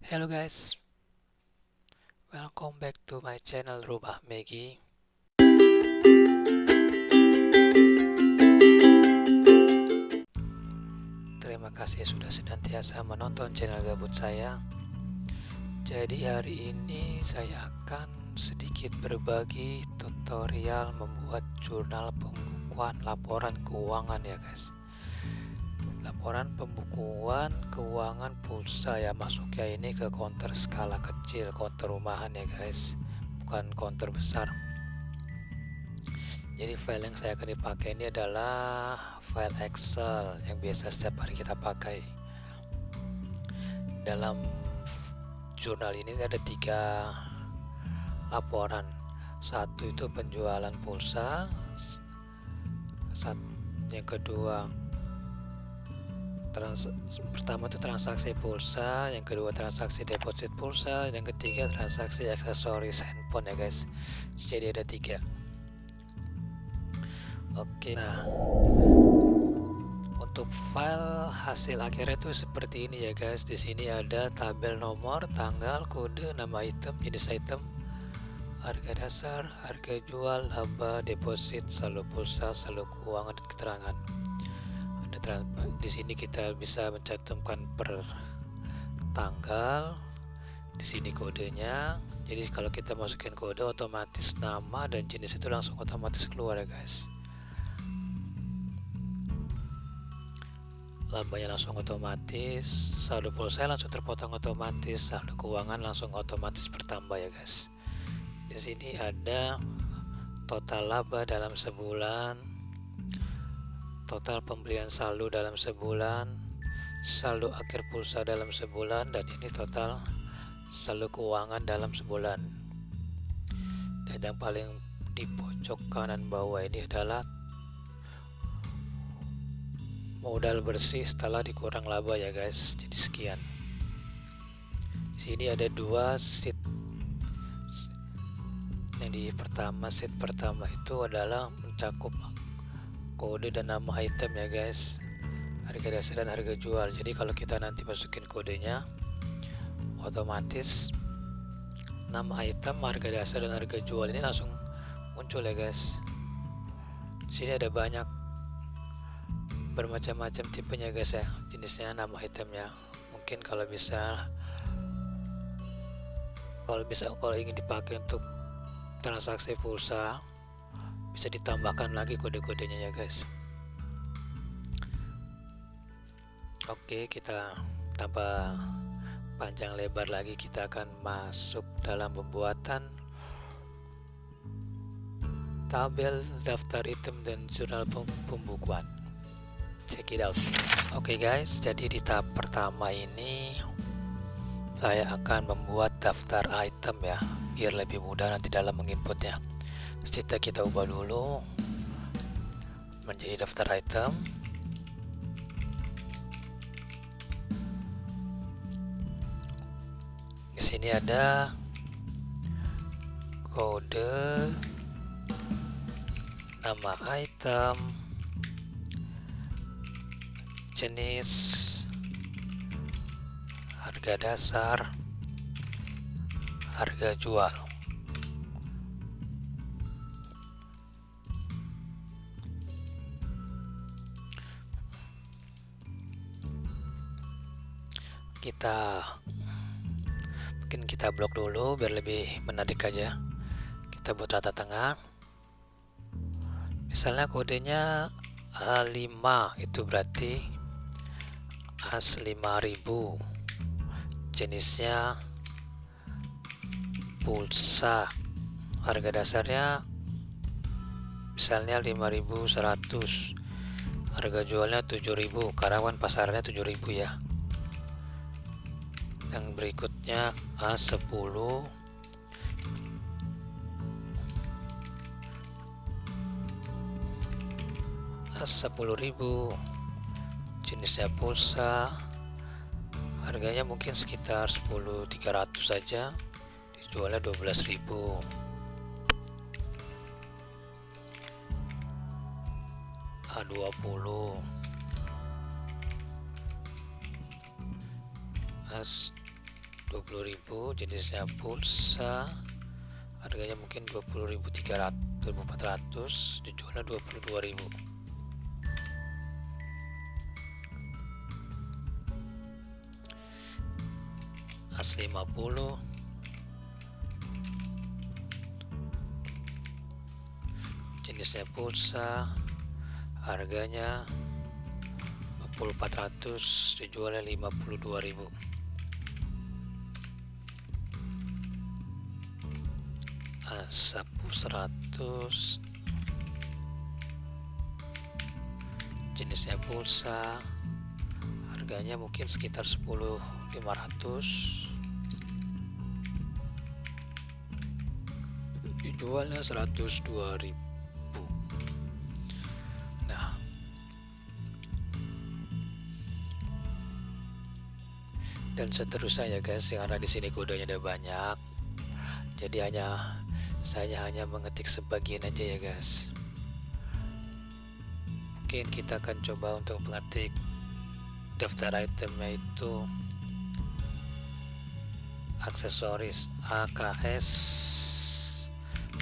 Hello guys, welcome back to my channel Rumah Maggie. Terima kasih sudah senantiasa menonton channel gabut saya. Jadi hari ini saya akan sedikit berbagi tutorial membuat jurnal pembukuan laporan keuangan ya guys. Laporan pembukuan keuangan pulsa ya, masuknya ini ke counter skala kecil, counter rumahan ya guys, bukan counter besar. Jadi file yang saya akan dipakai ini adalah file Excel yang biasa setiap hari kita pakai. Dalam jurnal ini ada 3 laporan. Satu itu penjualan pulsa, yang kedua pertama itu transaksi pulsa, yang kedua transaksi deposit pulsa, yang ketiga transaksi aksesoris handphone ya guys. Jadi ada 3. Oke, nah untuk file hasil akhirnya itu seperti ini ya guys. Di sini ada tabel nomor, tanggal, kode, nama item, jenis item, harga dasar, harga jual, laba, deposit, saldo pulsa, saldo keuangan, dan keterangan. Di sini kita bisa mencantumkan per tanggal. Di sini kodenya. Jadi kalau kita masukin kode, otomatis nama dan jenis itu langsung otomatis keluar ya guys. Lambanya langsung otomatis, saldo pulsa langsung terpotong otomatis, saldo keuangan langsung otomatis bertambah ya guys. Di sini ada total laba dalam sebulan, total pembelian saldo dalam sebulan, saldo akhir pulsa dalam sebulan, dan ini total saldo keuangan dalam sebulan. Dan yang paling di pojok kanan bawah ini adalah modal bersih setelah dikurang laba ya guys. Jadi sekian. Di sini ada 2 sheet. Yang di sheet pertama itu adalah mencakup kode dan nama item ya guys, harga dasar dan harga jual. Jadi kalau kita nanti masukin kodenya, otomatis nama item, harga dasar dan harga jual ini langsung muncul ya guys. Di sini ada banyak bermacam-macam tipenya guys ya, jenisnya, nama itemnya. Mungkin kalau ingin dipakai untuk transaksi pulsa, bisa ditambahkan lagi kode-kodenya ya guys. Oke, kita tambah panjang lebar lagi, kita akan masuk dalam pembuatan tabel daftar item dan jurnal pembukuan. Check it out. Oke guys, jadi di tahap pertama ini saya akan membuat daftar item ya, biar lebih mudah nanti dalam menginputnya. Kita ubah dulu menjadi daftar item. Di sini ada kode, nama item, jenis, harga dasar, harga jual. Mungkin kita blok dulu biar lebih menarik aja. Kita buat rata tengah. Misalnya kodenya A5, itu berarti AS 5000, jenisnya pulsa, harga dasarnya misalnya 5100, harga jualnya 7000, karyawan pasarnya 7000 ya. Yang berikutnya A10, A10.000, jenisnya pulsa, harganya mungkin sekitar 10.300 saja, dijualnya 12.000. A20, 20.000, jenisnya pulsa, harganya mungkin 20.400, dijualnya 22.000. As 50, jenisnya pulsa, harganya 40.400, dijualnya 52.000. Sapu 100, jenisnya pulsa, harganya mungkin sekitar 10.500, dijualnya 102.000. Nah, dan seterusnya ya guys, yang ada di sini kodenya ada banyak, jadi saya hanya mengetik sebagian aja ya guys. Mungkin kita akan coba untuk mengetik daftar itemnya itu aksesoris AKS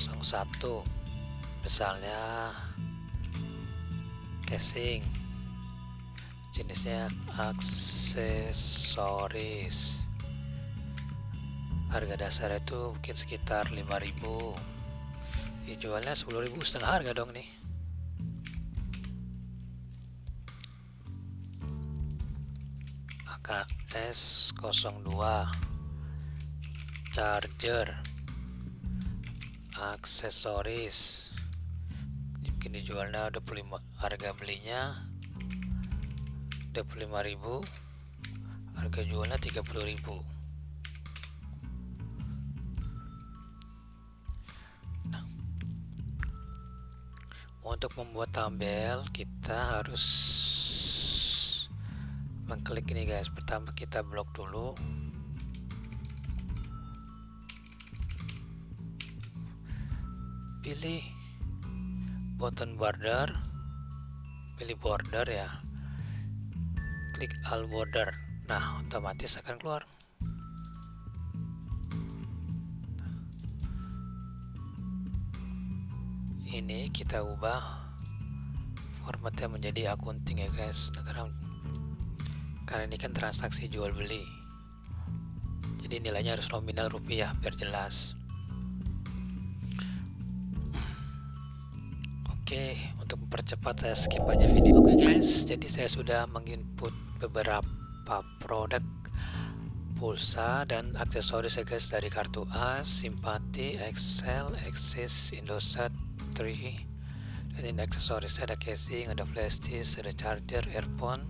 01, misalnya casing, jenisnya aksesoris, harga dasar itu mungkin sekitar 5.000, dijualnya 10.000, setengah harga dong nih. AKS 02, charger aksesoris, mungkin dijualnya 25, harga belinya 25.000, harga jualnya 30.000. Untuk membuat tabel kita harus mengklik ini guys. Pertama kita blok dulu, pilih button border, pilih border ya, klik all border. Nah, otomatis akan keluar. Ini kita ubah formatnya menjadi akunting ya guys, karena ini kan transaksi jual beli, jadi nilainya harus nominal rupiah biar jelas. Oke, untuk mempercepat saya skip aja video. Oke guys, jadi saya sudah menginput beberapa produk pulsa dan aksesoris ya guys, dari kartu AS, Simpati, Excel, Axis, Indosat 3. Dan ini aksesorisnya ada casing, ada flash disk, ada charger, earphone,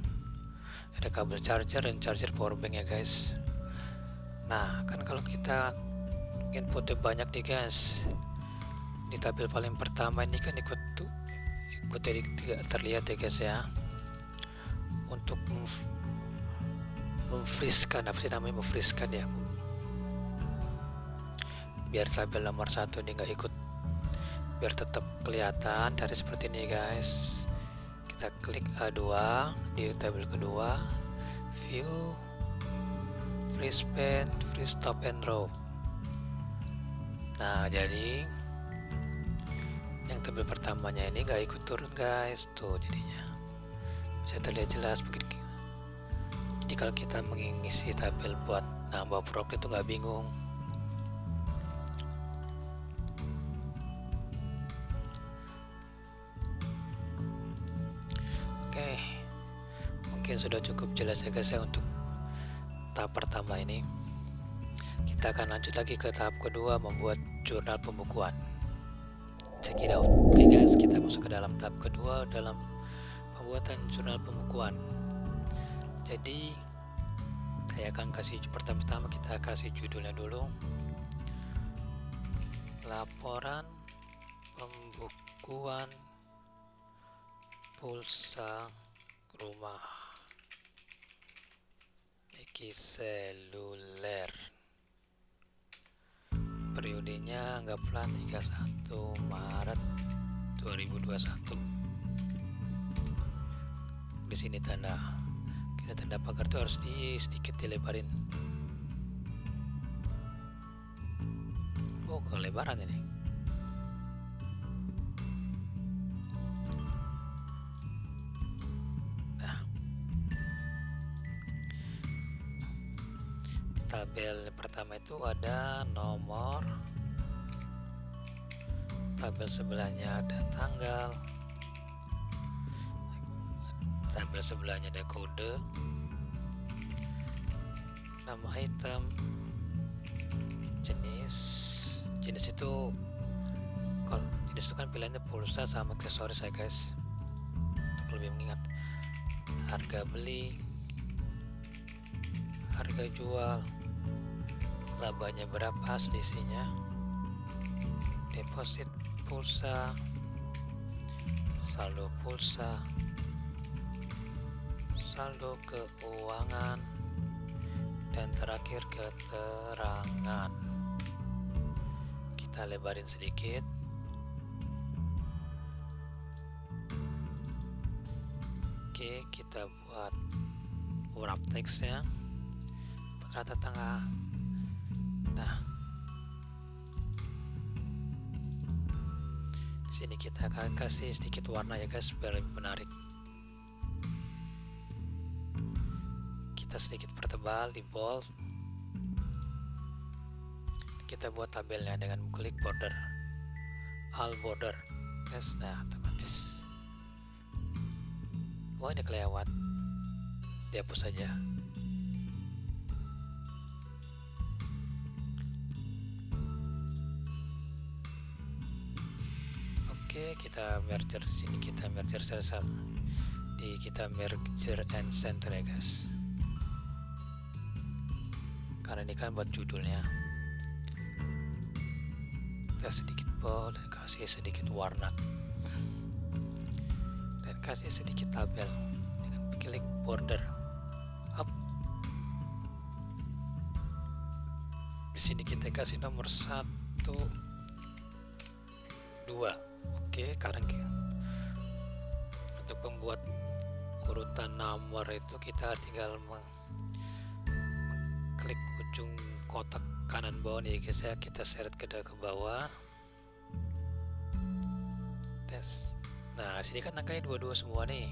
ada kabel charger dan charger powerbank ya guys. Nah, kan kalau kita inputnya banyak nih guys, di tabel paling pertama ini kan ikut tidak terlihat ya guys ya. Untuk memfreeze-kan, apa sih namanya, memfreeze-kan ya, biar tabel nomor 1 ini nggak ikut, biar tetap kelihatan dari seperti ini guys. Kita klik A2 di tabel kedua, view, freeze pen, freeze top and row. Nah, jadi yang tabel pertamanya ini nggak ikut turun guys, tuh jadinya bisa terlihat jelas begitu. Jadi kalau kita mengisi tabel buat nambah produk itu nggak bingung. Oke, mungkin sudah cukup jelas ya guys ya untuk tahap pertama ini. Kita akan lanjut lagi ke tahap kedua, membuat jurnal pembukuan. Check it out. Oke guys, kita masuk ke dalam tahap kedua dalam pembuatan jurnal pembukuan. Jadi saya akan kasih pertama-tama, kita kasih judulnya dulu, laporan pembukuan pulsa rumah Eki Seluler, periodenya anggaplah 31 Maret 2021. Di sini tanda pagar itu harus sedikit dilebarin. Oh, kelebaran ini. Nah, tabel pertama itu ada nomor, tabel sebelahnya ada tanggal, tabel sebelahnya ada kode, nama item, jenis itu kalau jenis itu kan pilihannya pulsa sama aksesoris ya guys, untuk lebih mengingat. Harga beli, harga jual, labanya berapa, selisihnya, deposit pulsa, saldo pulsa, saldo keuangan, dan terakhir keterangan. Kita lebarin sedikit. Oke, kita buat wrap text-nya rata tengah. Nah, sini kita akan kasih sedikit warna ya guys, biar lebih menarik. Kita sedikit pertebal di bold. Kita buat tabelnya dengan klik border, all border guys. Nah, otomatis ini kelewat, dihapus saja. Oke, kita merger di sini, kita merger sel di kita merger and center ya guys, karena ini kan buat judulnya. Kita sedikit bold dan kasih sedikit warna, dan kasih sedikit tabel dengan klik border up. Di sini kita kasih nomor 1, 2. Oke, karena untuk membuat urutan nomor itu kita tinggal mengklik ujung kotak kanan bawah nih guys ya, kita seret ke bawah. Tes. Nah, sini kan angkanya 22 semua nih.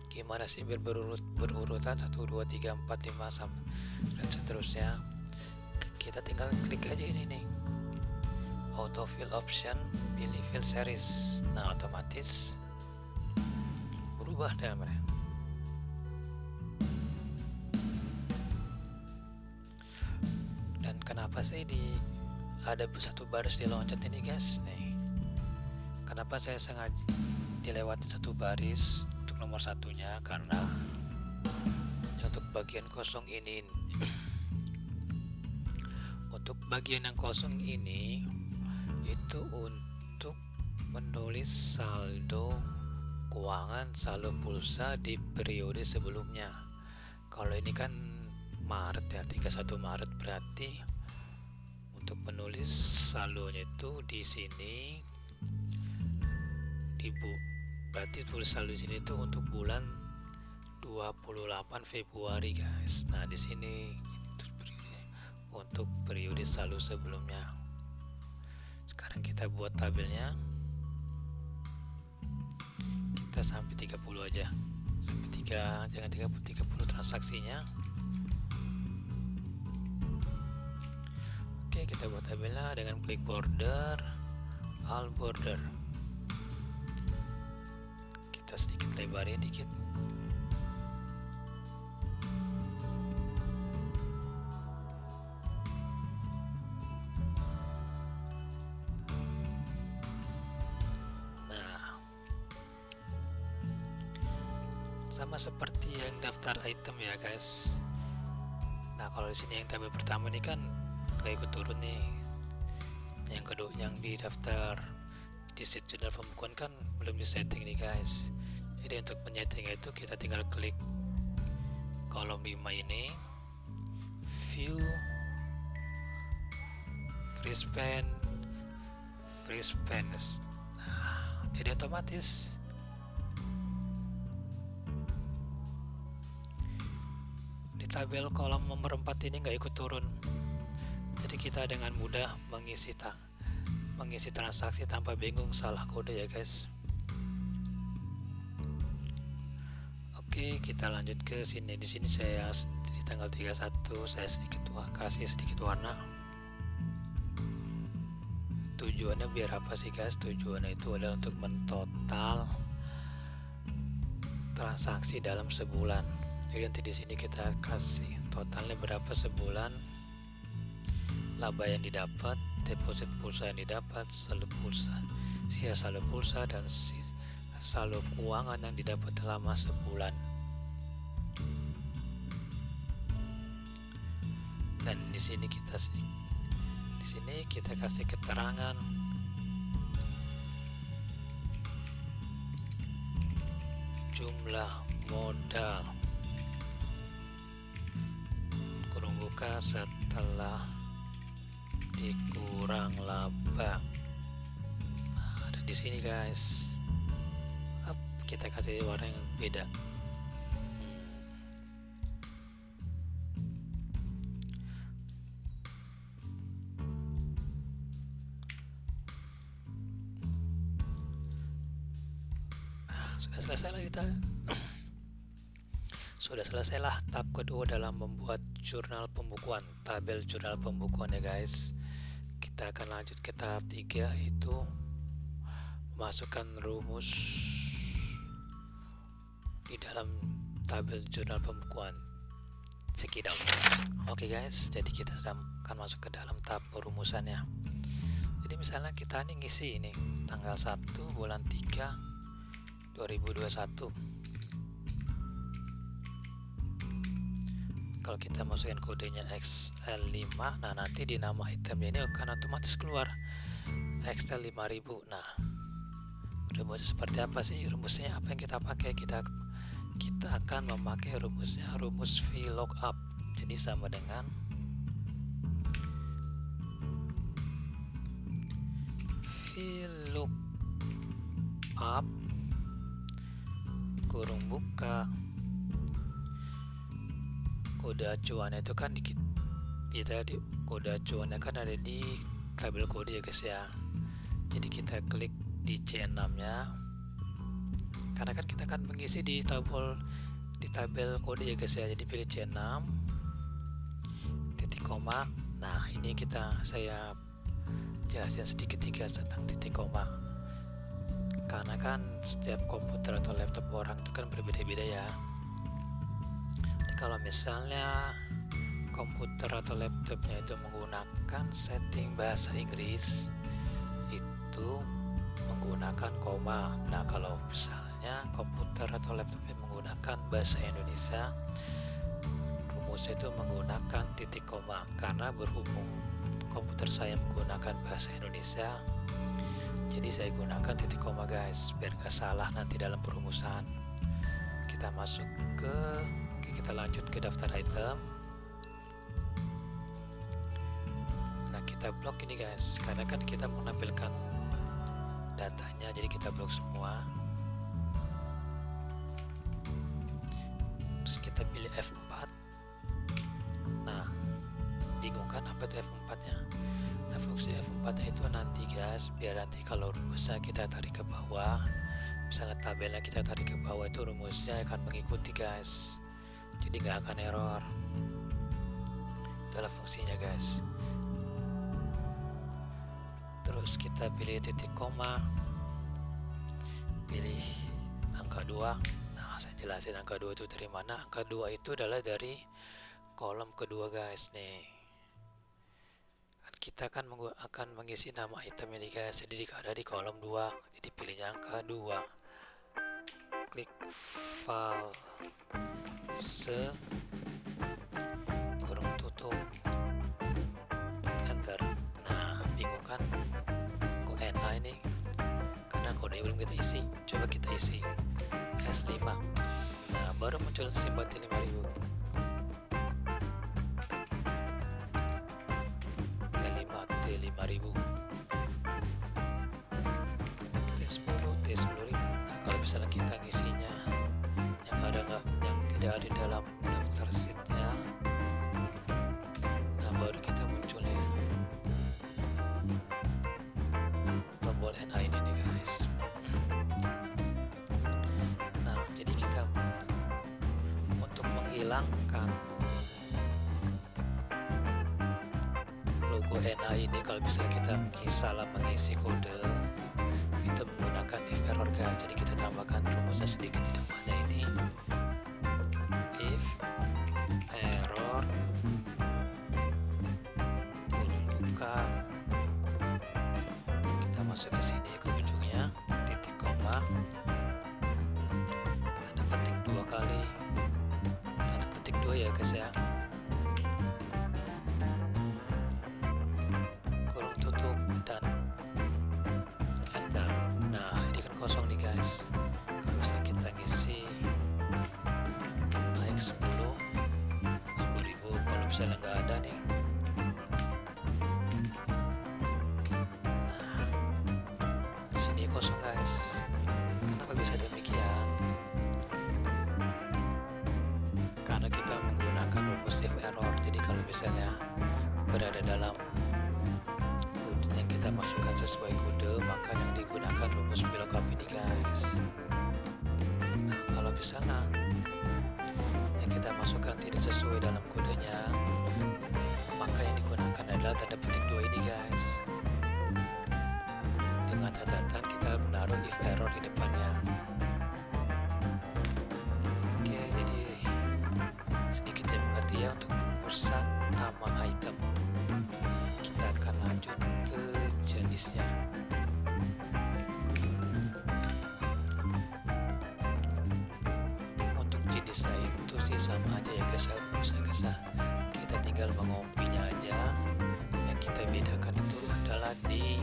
Gimana sih biar berurutan 1, 2, 3, 4, 5 dan seterusnya. Kita tinggal klik aja ini nih, auto fill option, pilih fill series. Nah, otomatis berubah namanya. Dan kenapa sih ada satu baris diloncat ini guys? Nih, kenapa saya sengaja dilewati satu baris untuk nomor satunya, karena untuk bagian kosong ini untuk bagian yang kosong ini itu untuk menulis saldo keuangan, saldo pulsa di periode sebelumnya. Kalau ini kan Maret ya, 31 Maret, berarti untuk menulis saldonya itu di sini berarti tulis saldo di sini itu untuk bulan 28 Februari guys. Nah, di sini untuk periode saldo sebelumnya. Sekarang kita buat tabelnya, kita sampai 30 aja, sampai 3, jangan 30 transaksinya. Oke, kita buat tabelnya dengan klik border, all border. Kita sedikit lebarin dikit. Sama seperti yang daftar item ya guys. Nah, kalau di sini yang tabel pertama ini kan nggak ikut turun nih. Yang kedua, yang di daftar di sheet jurnal pembukuan kan belum disetting nih guys. Jadi untuk menyeting itu kita tinggal klik kolom 5 ini, view, free spend. Nah, jadi otomatis tabel kolom nomor 4 ini nggak ikut turun. Jadi kita dengan mudah mengisi transaksi tanpa bingung salah kode ya guys. Oke, kita lanjut ke sini. Di sini saya di tanggal 31 saya kasih sedikit warna. Tujuannya biar apa sih guys? Tujuannya itu adalah untuk mentotal transaksi dalam sebulan. Jadi nanti di sini kita kasih totalnya berapa sebulan, laba yang didapat, deposit pulsa yang didapat, saldo pulsa, sisa saldo pulsa, dan saldo keuangan yang didapat selama sebulan. Dan di sini kita kasih keterangan jumlah modal kurung buka setelah dikurang laba. Nah, ada di sini guys. Kita kasih warna yang beda. Sudah selesai lah tahap kedua dalam membuat jurnal pembukuan, tabel jurnal pembukuan ya guys. Kita akan lanjut ke tahap 3, yaitu memasukkan rumus di dalam tabel jurnal pembukuan. Sekitar. Oke guys, jadi kita akan masuk ke dalam tahap perumusannya. Jadi misalnya kita nih ngisi ini tanggal 1 bulan 3 2021. Kalau kita masukin kodenya XL5, nah nanti di nama itemnya ini akan otomatis keluar XL 5000. Nah, rumusnya seperti apa sih? Rumusnya apa yang kita pakai? Kita akan memakai rumus VLOOKUP. Jadi sama dengan VLOOKUP kurung buka kode acuannya itu kan kode acuannya kan ada di tabel kode ya guys ya. Jadi kita klik di C6 nya, karena kan kita akan mengisi di tabel kode ya guys ya. Jadi pilih C6 titik koma. Nah ini saya jelasin sedikit tentang titik koma, karena kan setiap komputer atau laptop orang itu kan berbeda-beda ya. Kalau misalnya komputer atau laptopnya itu menggunakan setting bahasa Inggris, itu menggunakan koma. Nah kalau misalnya komputer atau laptopnya menggunakan bahasa Indonesia, rumusnya itu menggunakan titik koma. Karena berhubung komputer saya menggunakan bahasa Indonesia, jadi saya gunakan titik koma guys, biar gak salah nanti dalam perumusan. Kita lanjut ke daftar item. Nah kita blok ini guys, karena kan kita menampilkan datanya, jadi kita blok semua. Terus kita pilih F4. Nah bingung kan apa itu F4 nya? Nah fungsi F4 nya itu nanti guys, biar nanti kalau rumusnya kita tarik ke bawah, misalnya tabelnya kita tarik ke bawah, itu rumusnya akan mengikuti guys, jadi nggak akan error. Itulah fungsinya guys. Terus kita pilih titik koma, pilih angka 2. Nah saya jelasin angka 2 itu dari mana. Angka 2 itu adalah dari kolom kedua guys nih. Kita akan mengisi nama item ini guys, jadi ada di kolom 2. Jadi pilihnya angka 2, klik file kurung tutup, enter. Nah bingung kan kok NA ini, karena kode belum kita isi. Coba kita isi S5. Nah baru muncul simpati 5000. T5000, T10.000. Nah kalau misalnya kita ngisinya yang tidak ada dalam daftar sheetnya, nah baru kita muncul nih hilangkan logo NA ini. Kalau misalnya kita salah mengisi kode, kita menggunakan if error guys. Jadi kita tambahkan rumusnya sedikit di depannya ini, if error gundukan, kita masuk ke sini ke ujungnya, titik koma, tanda petik 2 kali, tanda petik 2 ya guys ya, kurung tutup dan enter. Nah ini kan kosong nih guys. Kalau bisa kita ngisi naik 10.000, kalau misalnya nggak ada nih. Nah di sini kosong guys. Kenapa bisa demikian? Karena kita menggunakan rumus if error. Jadi kalau misalnya berada dalam kode yang kita masukkan sesuai kode, maka yang digunakan rumus VLOOKUP ini guys. Nah kalau misalnya yang kita masukkan tidak sesuai dalam kodenya, maka yang digunakan adalah tanda petik 2 ini guys, dengan catatan kita menaruh if error di depannya. Oke, jadi sedikit yang mengerti ya untuk perumusan nama item. Kita akan lanjut ke jenisnya. Untuk jenisnya itu sih sama aja ya guys ya, rumusnya guys ya. Kita tinggal mengopinya aja. Yang kita bedakan itu adalah di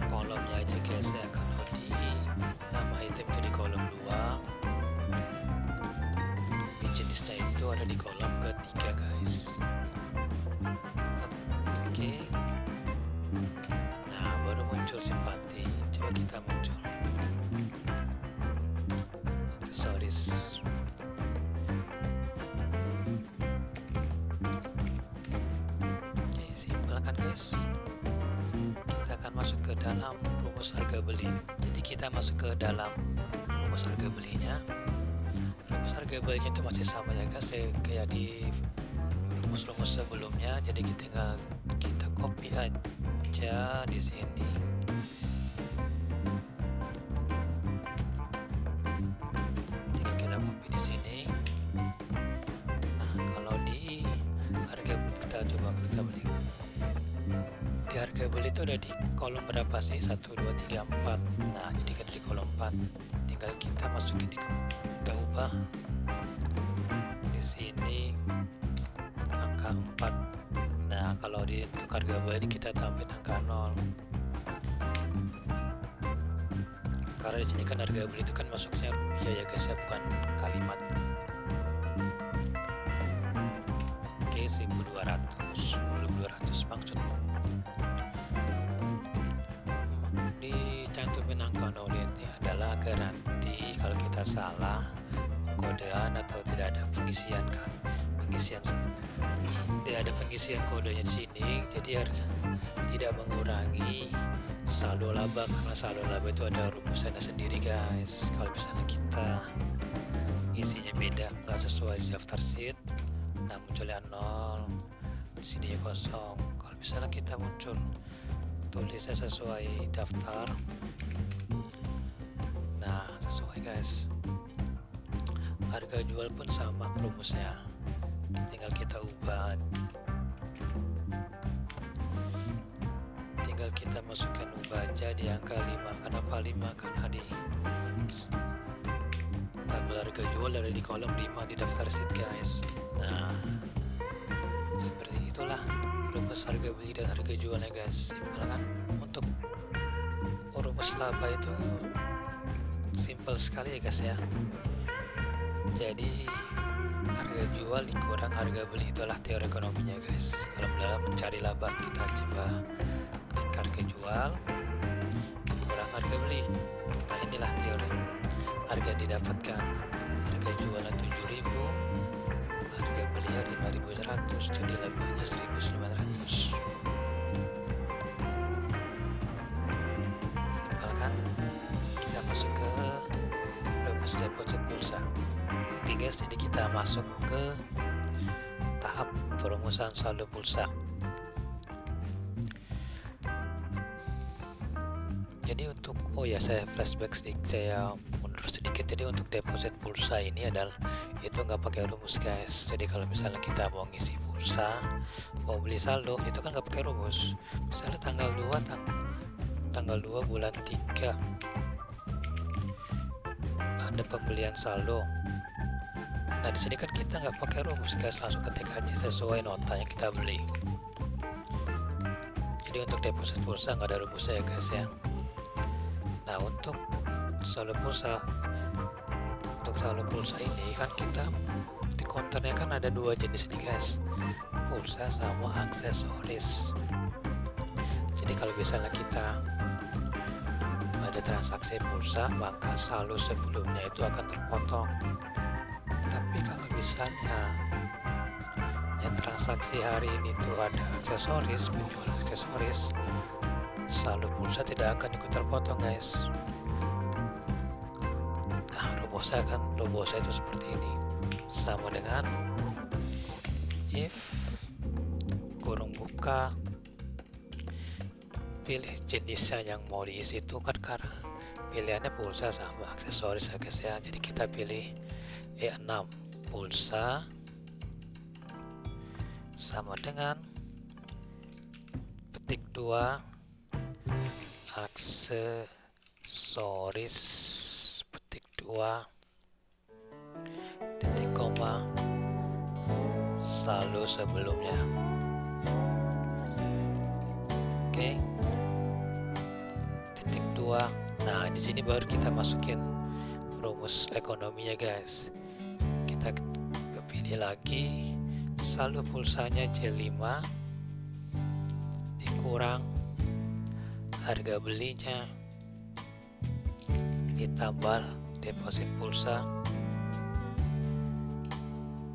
kolomnya aja guys ya. Kalau di nama item itu di kolom 2, di jenisnya itu ada di kolom ketiga guys. Oke. Nah baru muncul simpati. Coba kita muncul aksesoris. Oke, simpel kan guys. Kita akan masuk ke dalam rumus harga beli. Jadi kita masuk ke dalam rumus harga belinya. Rumus harga belinya itu masih sama ya guys, kayak di rumus-rumus sebelumnya. Jadi kita copy aja di sini. Tinggal kita copy di sini. Nah kalau di harga beli, kita beli. Di harga beli itu ada di kolom berapa sih? 1, 2, 3, 4. Nah jadi kan di kolom 4. Tinggal kita masukin kita ubah di sini angka 4. Nah kalau di untuk harga beli kita tambahin angka 0. Karena di sini kan harga beli itu kan masuknya rupiah ya guys ya, bukan kalimat. Oke, 1.200 maksudnya. Dicantumin angka 0 ini adalah garansi kalau kita salah kodean atau tidak ada pengisian tidak ada pengisian kodenya di sini, jadi harga tidak mengurangi saldo laba, karena saldo laba itu ada rumusannya sendiri guys. Kalau misalnya kita isinya beda, nggak sesuai di daftar sheet, nah munculnya 0, di sini kosong. Kalau misalnya kita muncul tulisnya sesuai daftar, nah sesuai guys. Harga jual pun sama rumusnya, tinggal kita ubah, tinggal kita masukkan ubah aja di angka 5. Kenapa 5? Karena di tabel harga jual ada di kolom 5 di daftar sheet guys. Nah seperti itulah rumus harga beli dan harga jualnya guys. Simpel kan? Untuk rumus laba itu simpel sekali ya guys ya. Jadi harga jual dikurang harga beli, itulah teori ekonominya guys. Kalau dalam mencari laba, kita coba klik harga jual kurang harga beli. Nah inilah teori. Harga didapatkan, harga jualnya 7.000, harga belinya 5.100, jadi labanya 1.900. Simpel kan? Kita masuk ke rumus deposit bursa. guys, jadi kita masuk ke tahap perumusan saldo pulsa. Jadi untuk saya flashback sedikit, saya mundur sedikit. Jadi untuk deposit pulsa ini adalah itu nggak pakai rumus guys. Jadi kalau misalnya kita mau ngisi pulsa, mau beli saldo, itu kan nggak pakai rumus. Misalnya tanggal 2 bulan 3 ada pembelian saldo. Nah di sini kan kita nggak pakai rumus guys, langsung ketik aja sesuai nota yang kita beli. Jadi untuk deposit pulsa nggak ada rumusnya ya guys ya. Nah untuk saldo pulsa ini kan kita di counternya kan ada dua jenis nih guys, pulsa sama aksesoris. Jadi kalau misalnya kita ada transaksi pulsa, maka saldo sebelumnya itu akan terpotong. Tapi kalau misalnya yang transaksi hari ini tuh ada aksesoris, penjual aksesoris, saldo pulsa tidak akan ikut terpotong guys. Nah rumusnya itu seperti ini, sama dengan if kurung buka, pilih jenisnya yang mau diisi itu kan, karena pilihannya pulsa sama aksesoris ya guys ya. Jadi kita pilih E6 pulsa sama dengan petik 2 aksesoris petik 2 titik koma saldo sebelumnya. Oke. Titik 2. Nah, di sini baru kita masukin rumus ekonominya guys. Kita pilih lagi saldo pulsanya J5 dikurang harga belinya ditambah deposit pulsa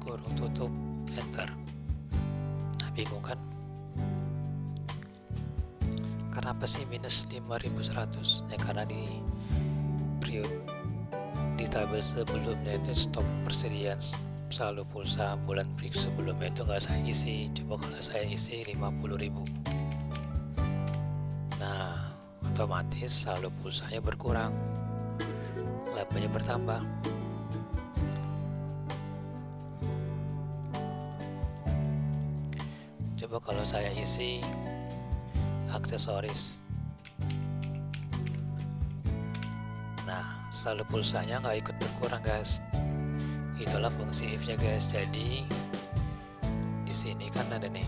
kurung tutup enter. Nah bingung kan, kenapa sih minus 5.100? Ya karena di tabel sebelumnya itu stop persediaan saldo pulsa bulan sebelumnya itu nggak saya isi. Coba kalau saya isi 50.000, nah otomatis saldo pulsanya berkurang, labanya bertambah. Coba kalau saya isi aksesoris, nah saldo pulsanya nggak ikut berkurang guys. Itulah fungsi if nya guys. Jadi di sini kan ada nih,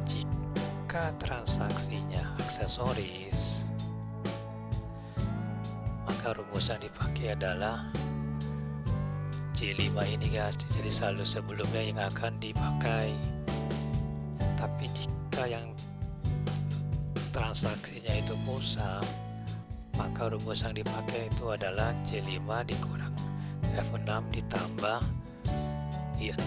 jika transaksinya aksesoris, maka rumus yang dipakai adalah J5 ini guys. Jadi saldo sebelumnya yang akan dipakai. Tapi jika yang transaksinya itu pulsa, maka rumus yang dipakai itu adalah J5 dikurang F6 ditambah I6,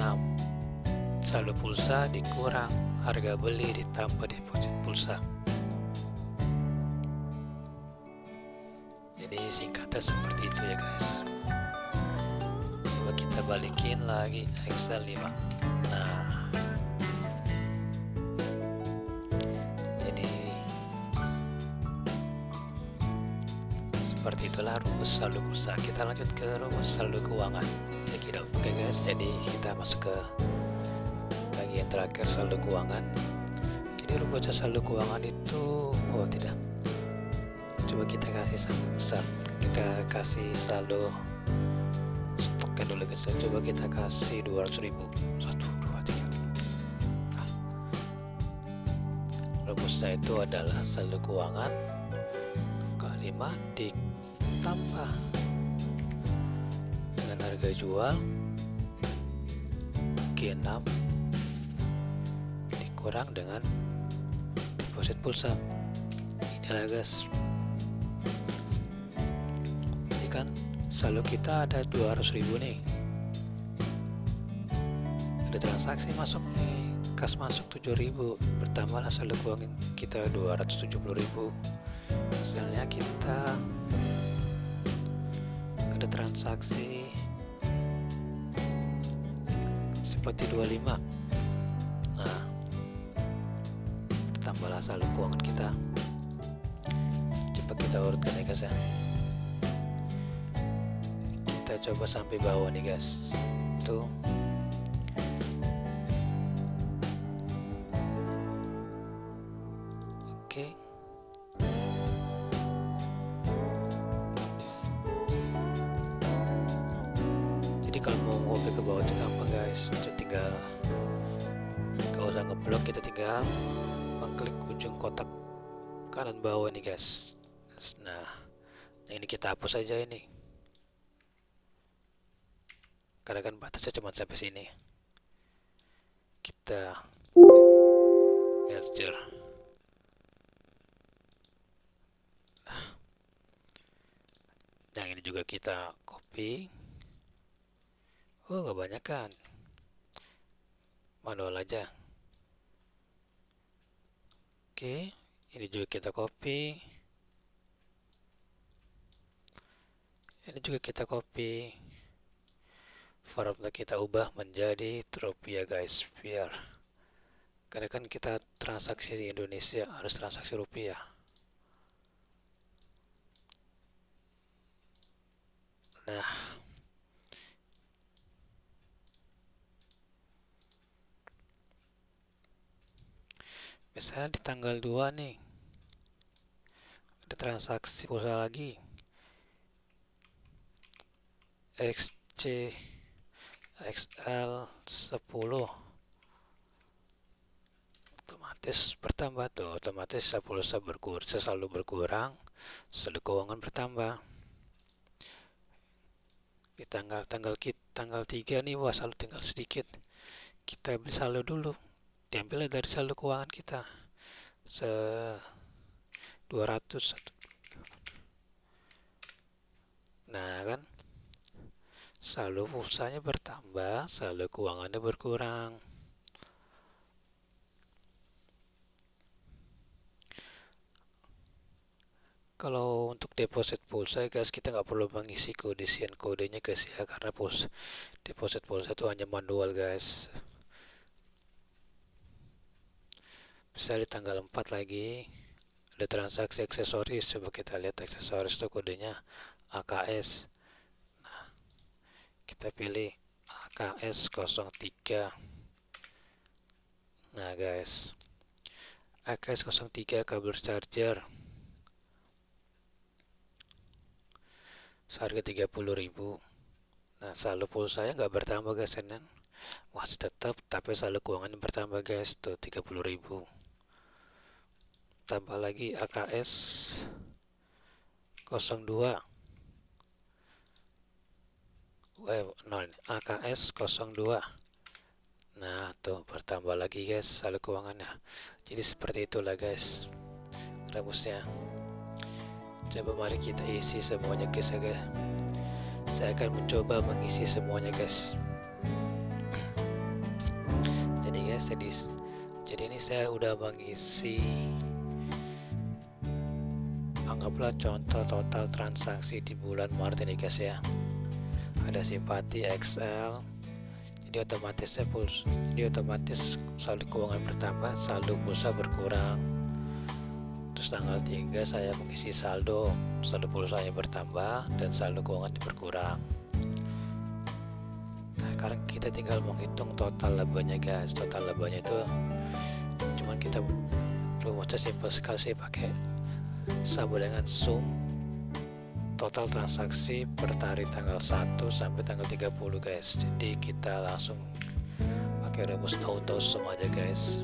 saldo pulsa dikurang harga beli ditambah deposit pulsa. Jadi singkatnya seperti itu ya guys. Coba kita balikin lagi Excel 5. Nah seperti itulah rumus saldo pulsa. Kita lanjut ke rumus saldo keuangan. Oke guys, jadi kita masuk ke bagian terakhir saldo keuangan. Jadi rumus saldo keuangan itu coba kita kasih besar. Kita kasih saldo stoknya dulu guys. Coba kita kasih 200.000. 1, 2, 3. Rumusnya itu adalah saldo keuangan K5 ditambah dengan harga jual G6 dikurang dengan deposit pulsa. Inilah guys. Jadi kan saldo kita ada 200.000 nih, ada transaksi masuk nih, kas masuk 7.000, bertambahlah saldo keuangan kita 270.000. Misalnya kita ada ada transaksi seperti 25. Nah, tambahlah saldo keuangan kita. Coba kita urutkan ya guys ya. Kita coba sampai bawah nih guys. Tuh. Oke. Jadi kalau mau ngopi ke bawah itu gampang guys. Tinggal kalau udah ngeblok, kita tinggal mengklik ujung kotak kanan bawah nih guys. Nah, yang ini kita hapus aja ini, karena kan batasnya cuma sampai sini. Kita merger. Yang ini juga kita copy. Oh, nggak banyak kan, manual aja. Oke, ini juga kita copy. Ini juga kita copy. Formula kita ubah menjadi rupiah guys, biar karena kan kita transaksi di Indonesia harus transaksi rupiah. Nah, misalnya di tanggal 2 nih ada transaksi pulsa lagi XC XL 10, otomatis bertambah tuh, otomatis pulsa berkurang, selalu berkurang, saldo keuangan bertambah. Di tanggal 3 nih, wah saldo tinggal sedikit, kita beli saldo dulu, diambil dari saldo keuangan kita 200. Nah kan, saldo pulsanya bertambah, saldo keuangannya berkurang. Kalau untuk deposit pulsa guys, kita nggak perlu mengisi kodenya guys ya, karena deposit pulsa itu hanya manual guys. Bisa di tanggal 4 lagi ada transaksi aksesoris. Coba kita lihat aksesoris itu kodenya AKS. Nah, kita pilih AKS 03. Nah guys, AKS 03 kabel charger seharga 30.000. Nah, saldo pulsanya nggak bertambah guys, kan? Masih tetap, tapi saldo keuangannya bertambah guys, tuh 30.000. Tambah lagi AKS 02. AKS 02. Nah, tuh bertambah lagi guys saldo keuangannya. Jadi seperti itulah guys rumusnya. Coba mari kita isi semuanya guys ya guys. Saya akan mencoba mengisi semuanya guys. Jadi ini saya udah mengisi, anggaplah contoh total transaksi di bulan Maret ini guys ya. Ada simpati XL, jadi otomatis saldo keuangan bertambah, saldo pulsa berkurang. Terus tanggal 3 saya mengisi saldo pulsanya bertambah dan saldo keuangan berkurang. Nah, sekarang kita tinggal menghitung total labanya guys. Total labanya itu cuman kita rumusnya simpel sekali sih, pakai sama dengan sum total transaksi per hari tanggal 1 sampai tanggal 30 guys. Jadi kita langsung pakai rumus auto sum aja guys.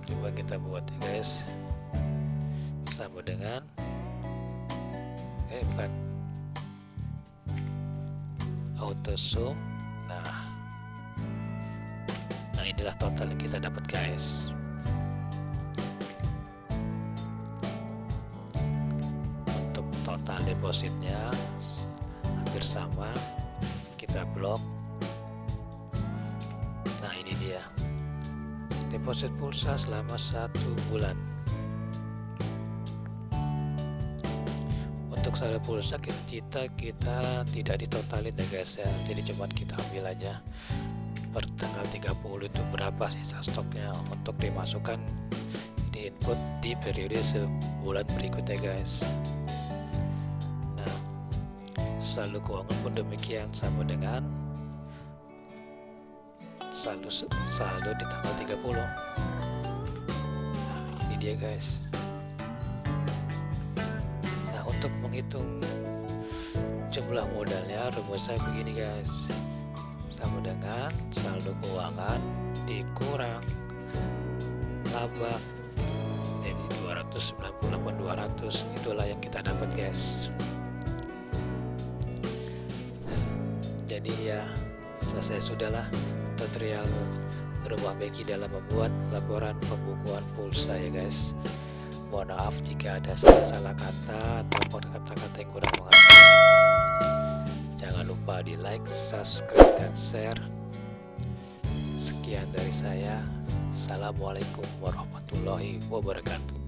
Coba kita buat ya guys, sama dengan bukan auto sum. Nah inilah total yang kita dapat guys. Untuk total depositnya hampir sama, kita blok. Nah ini dia deposit pulsa selama 1 bulan. Untuk untuk saldo pulsa kita tidak ditotalin ya guys ya, jadi cuma kita ambil aja per tanggal 30 itu berapa sisa stoknya untuk dimasukkan di input di periode sebulan berikutnya guys. Nah, saldo keuangan pun demikian, sama dengan saldo di tanggal 30. Nah, ini dia guys. Nah, untuk menghitung jumlah modalnya rumusnya begini guys, sama dengan saldo keuangan dikurang laba, jadi 298 itulah yang kita dapat guys. Jadi ya selesai sudahlah tutorial rumah Becky dalam membuat laporan pembukuan pulsa ya guys. Mohon maaf jika ada salah kata ataupun kata-kata yang kurang mengerti. Jangan lupa di like, subscribe, dan share. Sekian dari saya. Assalamualaikum warahmatullahi wabarakatuh.